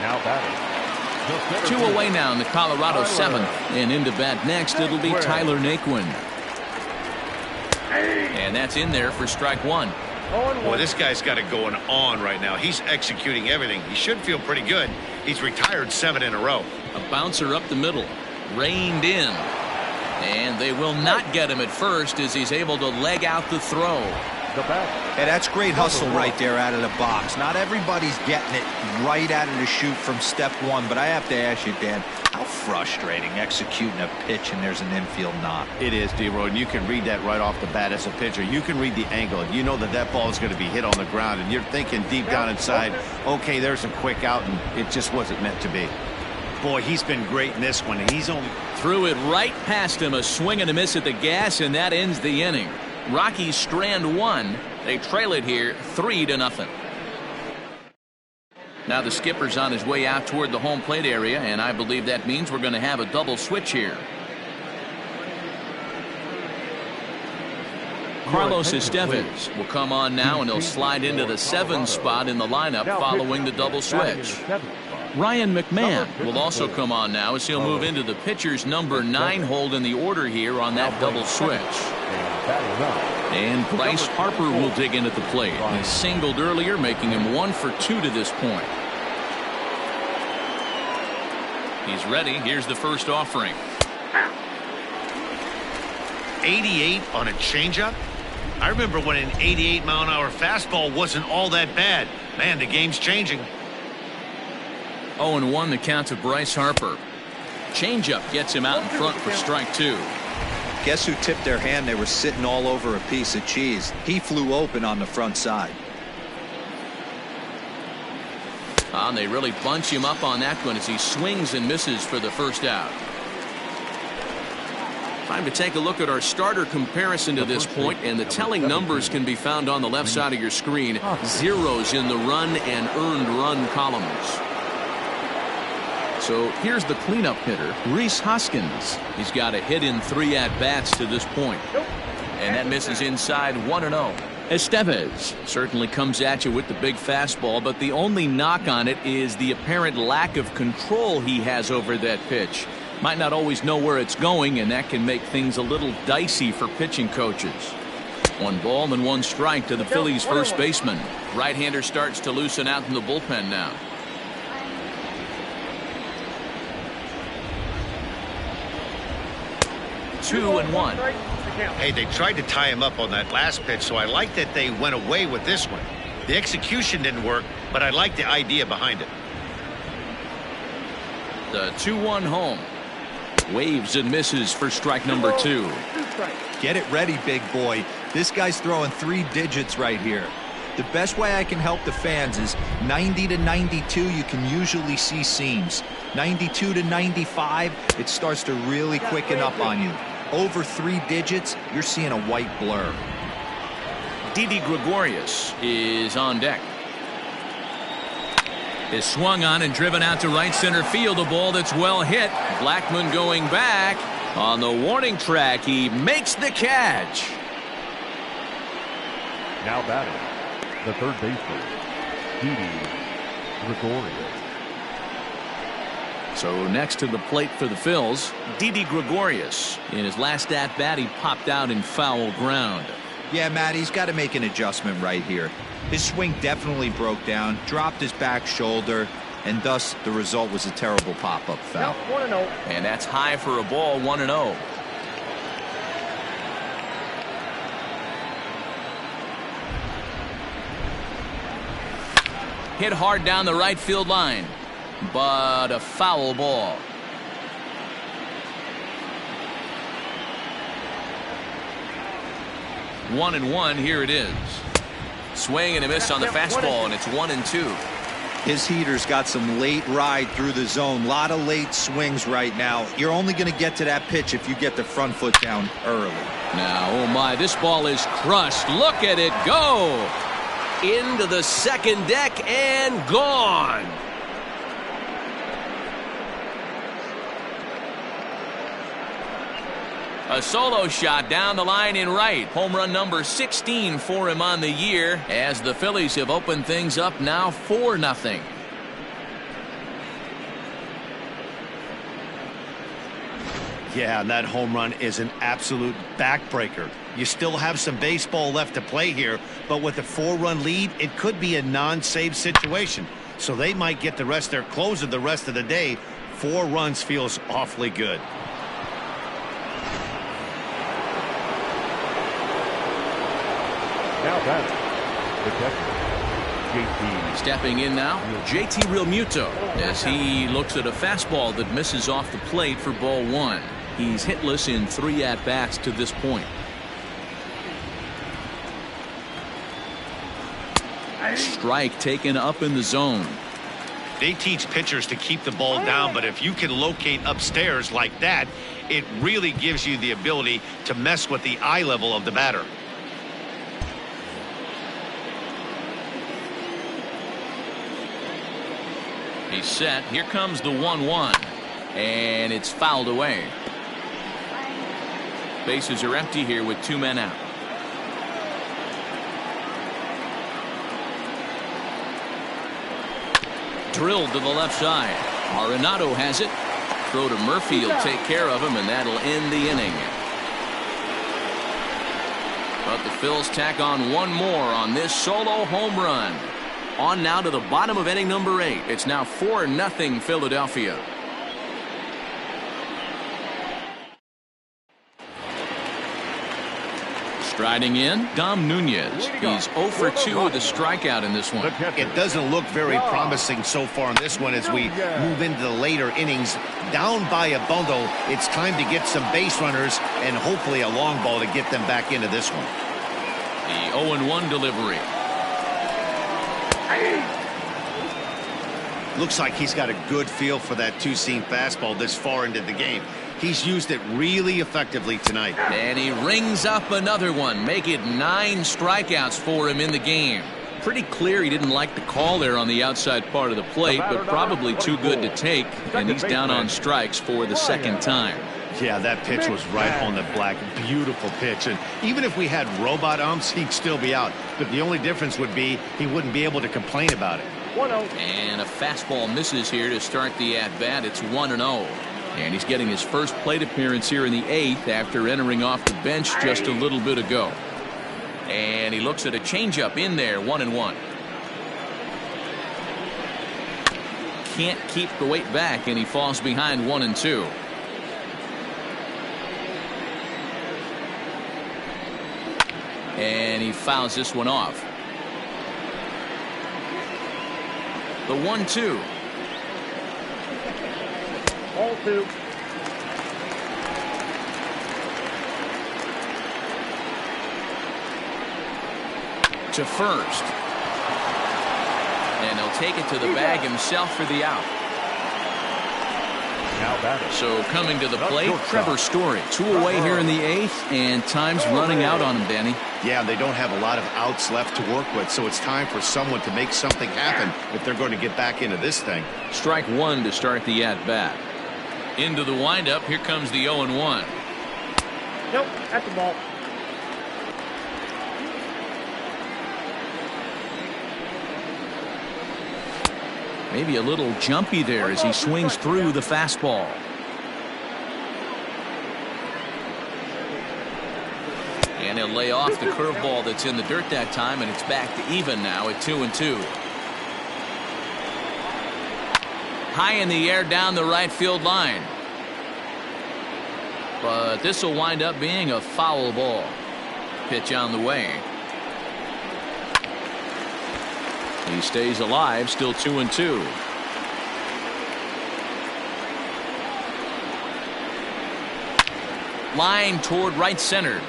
Now batting. 2 away now in the Colorado 7th. And into bat next, it'll be Tyler Naquin. And that's in there for strike 1. Boy, this guy's got it going on right now. He's executing everything. He should feel pretty good. He's retired 7 in a row. A bouncer up the middle. Reined in. And they will not get him at first as he's able to leg out the throw. Hey, that's great hustle right there out of the box. Not everybody's getting it right out of the chute from step 1, but I have to ask you, Dan, how frustrating executing a pitch and there's an infield knock. It is, D-Roy, and you can read that right off the bat as a pitcher. You can read the angle. You know that ball is going to be hit on the ground, and you're thinking deep down inside, okay, there's a quick out, and it just wasn't meant to be. Boy, he's been great in this one, and he's only... Threw it right past him, a swing and a miss at the gas, and that ends the inning. Rockies strand 1. They trail it here 3-0. Now the skipper's on his way out toward the home plate area, and I believe that means we're going to have a double switch here. Carlos Estevez will come on now, and he'll slide into the 7th spot in the lineup following the double switch. Ryan McMahon will also come on now as he'll move into the pitcher's number 9 hold in the order here on that double switch. And Bryce Harper will dig in at the plate. He singled earlier, making him 1 for 2 to this point. He's ready. Here's the first offering. 88 on a changeup? I remember when an 88-mile-an-hour fastball wasn't all that bad. Man, the game's changing. 0-1 the count to Bryce Harper. Changeup gets him out in front for strike 2. Guess who tipped their hand? They were sitting all over a piece of cheese. He flew open on the front side. And they really bunch him up on that one as he swings and misses for the first out. Time to take a look at our starter comparison to this point, and the telling numbers can be found on the left side of your screen. Zeros in the run and earned run columns. So here's the cleanup hitter, Rhys Hoskins. He's got a hit in 3 at-bats to this point. And that misses inside 1-0. Estevez certainly comes at you with the big fastball, but the only knock on it is the apparent lack of control he has over that pitch. Might not always know where it's going, and that can make things a little dicey for pitching coaches. 1 ball and 1 strike to the Phillies' first baseman. Right-hander starts to loosen out in the bullpen now. Two and 1. Hey, they tried to tie him up on that last pitch, so I like that they went away with this one. The execution didn't work, but I like the idea behind it. The 2-1 home. Waves and misses for strike number 2. Get it ready, big boy. This guy's throwing 3 digits right here. The best way I can help the fans is 90 to 92, you can usually see seams. 92 to 95, it starts to really quicken up on you. Over 3 digits, you're seeing a white blur. Didi Gregorius is on deck. Is swung on and driven out to right center field. A ball that's well hit. Blackmon going back on the warning track. He makes the catch. Now batting, the third baseman, Didi Gregorius. So next to the plate for the Phils, Didi Gregorius. In his last at-bat, he popped out in foul ground. Yeah, Matt, he's got to make an adjustment right here. His swing definitely broke down, dropped his back shoulder, and thus the result was a terrible pop-up foul. 1-0. And that's high for a ball, 1-0. Hit hard down the right field line, but a foul ball. One and one, here it is. Swing and a miss on the fastball, and it's 1-2. His heater's got some late ride through the zone. A lot of late swings right now. You're only going to get to that pitch if you get the front foot down early. Now, oh my, this ball is crushed. Look at it go. Into the second deck and gone. A solo shot down the line in right. Home run number 16 for him on the year as the Phillies have opened things up now 4-0. Yeah, and that home run is an absolute backbreaker. You still have some baseball left to play here, but with a 4-run lead, it could be a non-save situation. So they might get the rest of their closer the rest of the day. 4 runs feels awfully good. Now that's the catcher, JT. Stepping in now, JT Realmuto, as he looks at a fastball that misses off the plate for ball 1. He's hitless in 3 at-bats to this point. Strike taken up in the zone. They teach pitchers to keep the ball down, but if you can locate upstairs like that, it really gives you the ability to mess with the eye level of the batter. He's set. Here comes the 1-1. And it's fouled away. Bases are empty here with 2 men out. Drilled to the left side. Arenado has it. Throw to Murphy. He'll take care of him, and that'll end the inning. But the Phils tack on 1 more on this solo home run. On now to the bottom of inning number 8. It's now 4-0 Philadelphia. Striding in, Dom Nunez. He's 0 for 2 with a strikeout in this one. It doesn't look very promising so far in this one as we move into the later innings. Down by a bundle, it's time to get some base runners and hopefully a long ball to get them back into this one. The 0-1 delivery. Looks like he's got a good feel for that 2-seam fastball this far into the game. He's used it really effectively tonight. And he rings up another one. Make it 9 strikeouts for him in the game. Pretty clear he didn't like the call there on the outside part of the plate, but probably too good to take. And he's down on strikes for the second time. Yeah, that pitch was right on the black. Beautiful pitch. And even if we had robot umps, he'd still be out. But the only difference would be he wouldn't be able to complain about it. 1-0. And a fastball misses here to start the at-bat. It's 1-0. And he's getting his first plate appearance here in the 8th after entering off the bench just a little bit ago. And he looks at a changeup in there, 1-1. Can't keep the weight back, and he falls behind 1-2. And he fouls this one off. The 1-2. Ball 2. To first. And he'll take it to the bag himself for the out. Now batting. So coming to the plate, Trevor Story. 2 away here in the 8th, and time's running out on him, Danny. Yeah, they don't have a lot of outs left to work with, so it's time for someone to make something happen if they're going to get back into this thing. Strike 1 to start the at-bat. Into the windup, here comes the 0-1. Nope, that's the ball. Maybe a little jumpy there as he swings through the fastball. And he'll lay off the curveball that's in the dirt that time, and it's back to even now at 2-2. High in the air down the right field line. But this will wind up being a foul ball. Pitch on the way. He stays alive, still 2-2. Line toward right center.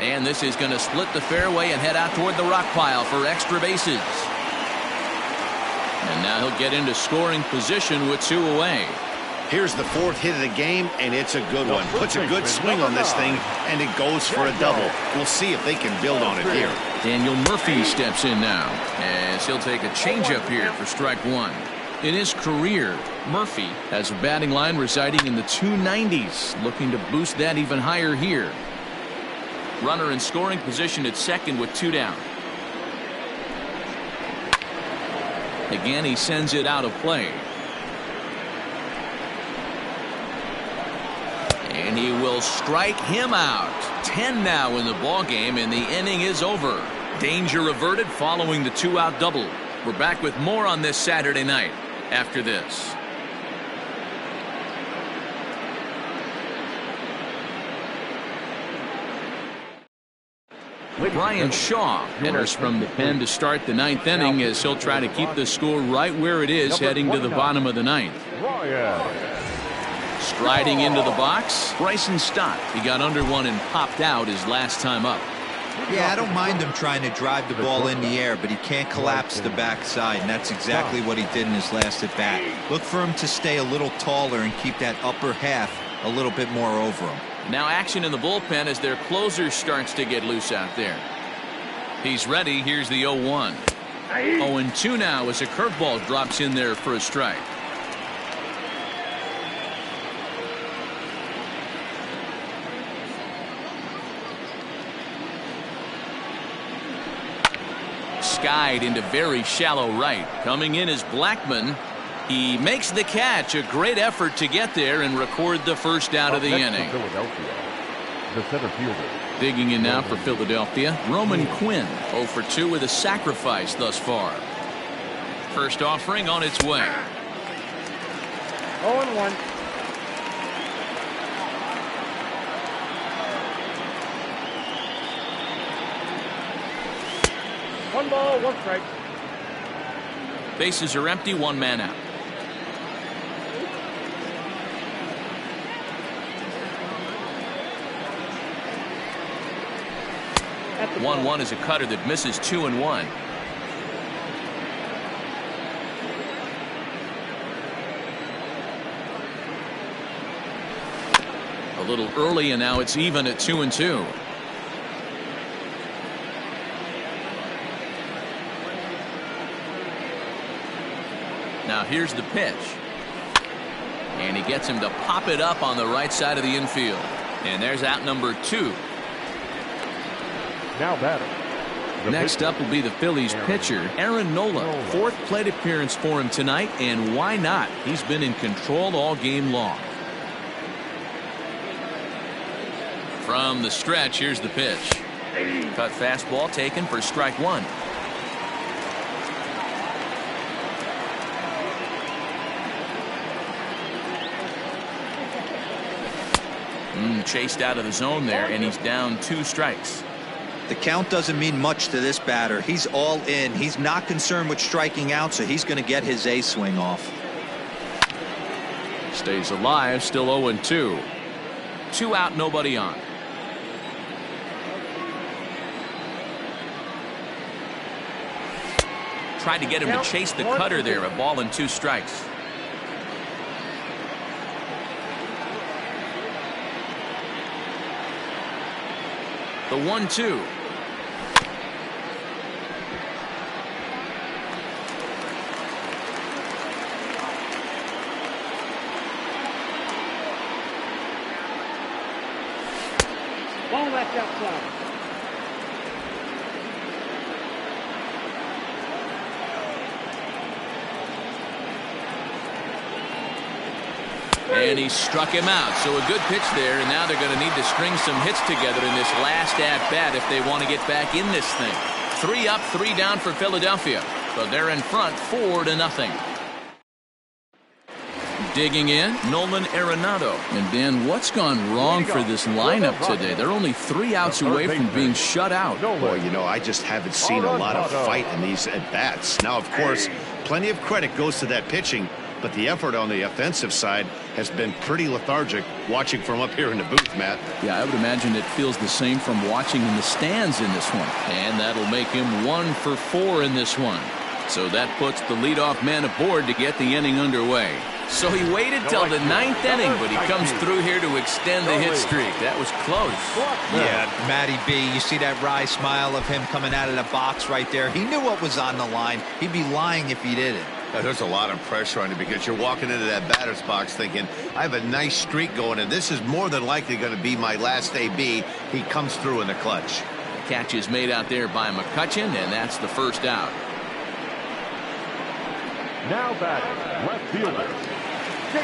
And this is going to split the fairway and head out toward the rock pile for extra bases. And And now he'll get into scoring position with 2 away. Here's the 4th hit of the game, and it's a good one. Puts a good swing on this thing, and it goes for a double. We'll see if they can build on it here. Daniel Murphy steps in now, as he'll take a changeup here for strike 1. In his career, Murphy has a batting line residing in the 290s, looking to boost that even higher here. Runner in scoring position at second with 2 down. Again, he sends it out of play. And he will strike him out. 10 now in the ball game, and the inning is over. Danger averted following the 2-out double. We're back with more on this Saturday night after this. Brian Shaw enters from the pen to start the 9th inning, as he'll try to keep the score right where it is heading to the bottom of the 9th. Striding into the box, Bryson Stott. He got under one and popped out his last time up. Yeah, I don't mind him trying to drive the ball in the air, but he can't collapse the backside, and that's exactly what he did in his last at bat. Look for him to stay a little taller and keep that upper half a little bit more over him. Now action in the bullpen as their closer starts to get loose out there. He's ready. Here's the 0-1. 0-2 now as a curveball drops in there for a strike. Skied into very shallow right. Coming in is Blackman. He makes the catch. A great effort to get there and record the first out of the inning. The center fielder. Digging in now for Philadelphia, Roman Quinn. 0 for 2 with a sacrifice thus far. First offering on its way. 0-1. One ball, 1 strike. Bases are empty, 1 man out. At the 1-1 is a cutter that misses 2-1. A little early, and now it's even at 2-2. Now here's the pitch. And he gets him to pop it up on the right side of the infield. And there's out number 2. Now batter. Next up will be the Phillies pitcher, Aaron Nola. 4th plate appearance for him tonight, and why not? He's been in control all game long. From the stretch, here's the pitch. Cut fastball taken for strike 1. Chased out of the zone there, and he's down 2 strikes. The count doesn't mean much to this batter. He's all in. He's not concerned with striking out, so he's going to get his A swing off. Stays alive, still 0-2. 2 out, nobody on. Tried to get him to chase the cutter there. A ball and 2 strikes. The 1-2. ball left outside. And he struck him out. So a good pitch there, and now they're going to need to string some hits together in this last at-bat if they want to get back in this thing. 3 up, 3 down for Philadelphia. But they're in front 4-0. Digging in, Nolan Arenado. And Dan, what's gone wrong for this lineup today? They're only 3 outs away from being shut out. Boy, you know, I just haven't seen a lot of fight in these at-bats. Now, of course, plenty of credit goes to that pitching, but the effort on the offensive side has been pretty lethargic watching from up here in the booth, Matt. Yeah, I would imagine it feels the same from watching in the stands in this one. And that'll make him 1 for 4 in this one. So that puts the leadoff man aboard to get the inning underway. So he waited till the 9th inning, but he comes through here to extend the hit streak. That was close. Yeah, Matty B, you see that wry smile of him coming out of the box right there. He knew what was on the line. He'd be lying if he didn't. There's a lot of pressure on you because you're walking into that batter's box thinking, I have a nice streak going, and this is more than likely going to be my last AB. He comes through in the clutch. The catch is made out there by Mccutchen, and that's the first out. Now batting, left fielder.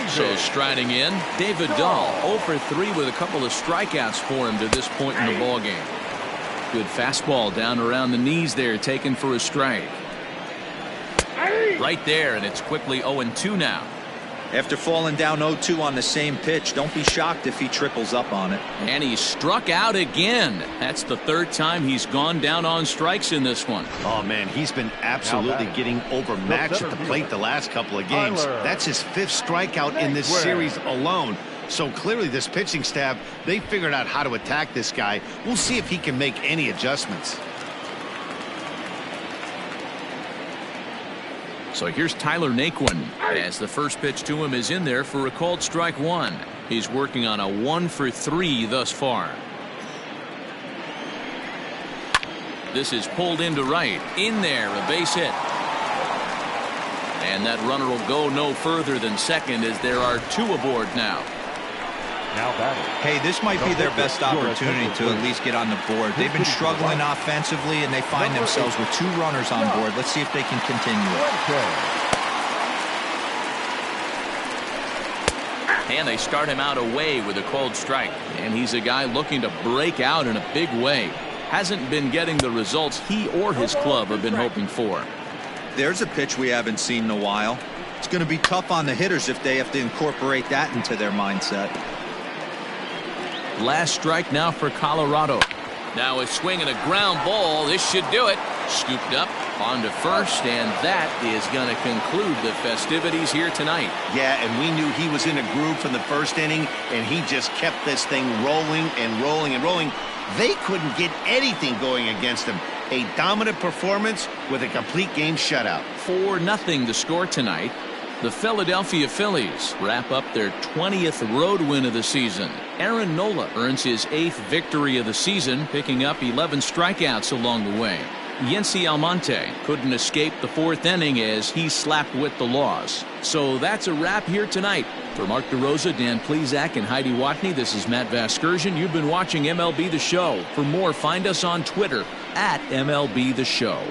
So striding in, David Dahl 0 for 3 with a couple of strikeouts for him to this point in the ballgame. Good fastball down around the knees there, taken for a strike. Right there, and it's quickly 0-2 now. After falling down 0-2 on the same pitch, don't be shocked if he triples up on it. And he struck out again. That's the 3rd time he's gone down on strikes in this one. Oh, man, he's been absolutely getting overmatched at the plate the last couple of games. That's his 5th strikeout in this series alone. So clearly this pitching staff, they figured out how to attack this guy. We'll see if he can make any adjustments. So here's Tyler Naquin as the first pitch to him is in there for a called strike 1. He's working on a 1 for 3 thus far. This is pulled into right. In there, a base hit. And that runner will go no further than second as there are 2 aboard now. Hey, this might be their best opportunity to at least get on the board. They've been struggling offensively, and they find themselves with 2 runners on board. Let's see if they can continue it. And they start him out away with a called strike. And he's a guy looking to break out in a big way. Hasn't been getting the results he or his club have been hoping for. There's a pitch we haven't seen in a while. It's going to be tough on the hitters if they have to incorporate that into their mindset. Last strike now for Colorado. Now a swing and a ground ball. This should do it. Scooped up onto first, and that is going to conclude the festivities here tonight. Yeah, and we knew he was in a groove from the 1st inning, and he just kept this thing rolling and rolling and rolling. They couldn't get anything going against him. A dominant performance with a complete game shutout. 4-0 the score tonight. The Philadelphia Phillies wrap up their 20th road win of the season. Aaron Nola earns his 8th victory of the season, picking up 11 strikeouts along the way. Yency Almonte couldn't escape the 4th inning as he slapped with the loss. So that's a wrap here tonight. For Mark DeRosa, Dan Plesac, and Heidi Watney, this is Matt Vasgersian. You've been watching MLB The Show. For more, find us on Twitter @MLB The Show.